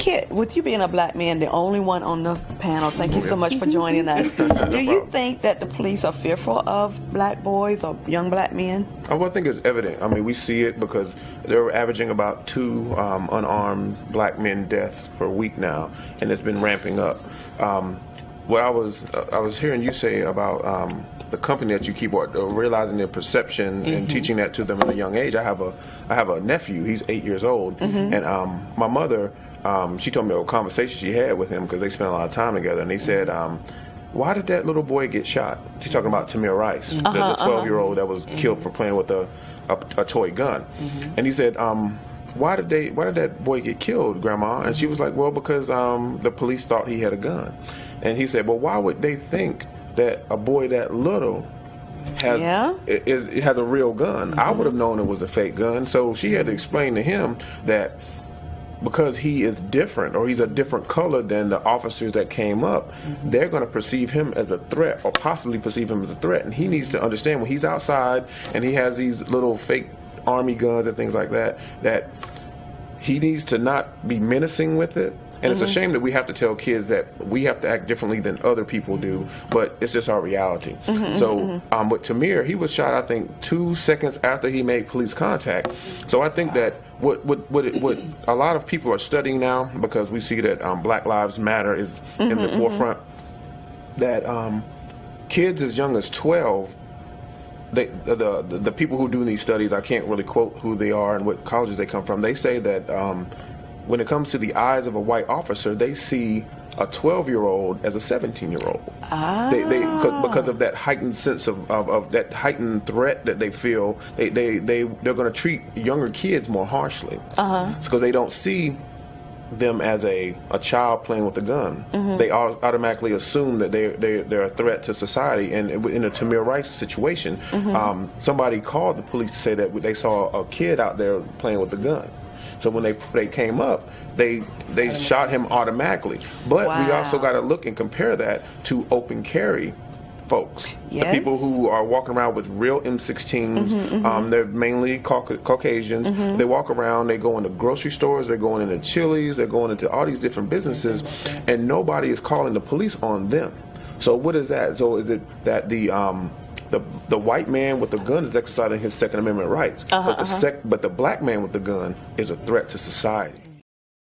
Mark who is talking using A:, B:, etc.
A: Kit, with you being a black man, the only one on the panel, thank you so much for joining us. Do you think that the police are fearful of black boys or young black men?
B: Well, I think it's evident. I mean, we see it because they're averaging about 2 unarmed black men deaths per week now, and it's been ramping up. What I was hearing you say about the company that you keep, realizing their perception and teaching that to them at a young age. I have a nephew. He's 8 years old, and my mother, she told me a conversation she had with him because they spent a lot of time together, and they said, why did that little boy get shot? She's talking about Tamir Rice, the 12-year-old that was killed for playing with a toy gun. And he said, why did that boy get killed, Grandma? And she was like, well, because the police thought he had a gun. And he said, well, why would they think that a boy that little has a real gun? I would have known it was a fake gun. So she had to explain to him that because he is different, or he's a different color than the officers that came up, they're going to perceive him as a threat, or possibly perceive him as a threat. And he needs to understand when he's outside and he has these little fake army guns and things like that, that he needs to not be menacing with it. And it's a shame that we have to tell kids that we have to act differently than other people do, but it's just our reality. So with Tamir, he was shot, I think, 2 seconds after he made police contact. So I think that what a lot of people are studying now, because we see that Black Lives Matter is in the forefront, that kids as young as 12, the people who do these studies, I can't really quote who they are and what colleges they come from, they say that when it comes to the eyes of a white officer, they see a 12-year-old as a 17-year-old. Because of that heightened sense of that heightened threat that they feel, they're going to treat younger kids more harshly. It's because they don't see them as a child playing with a gun. They automatically assume that they're a threat to society. And in a Tamir Rice situation, somebody called the police to say that they saw a kid out there playing with a gun. So when they came up, they shot him automatically. But we also got to look and compare that to open carry folks. The people who are walking around with real M16s, they're mainly Caucasians. They walk around, they go into grocery stores, they're going into Chili's, they're going into all these different businesses, and nobody is calling the police on them. So what is that? So is it that the white man with the gun is exercising his Second Amendment rights, but the black man with the gun is a threat to society?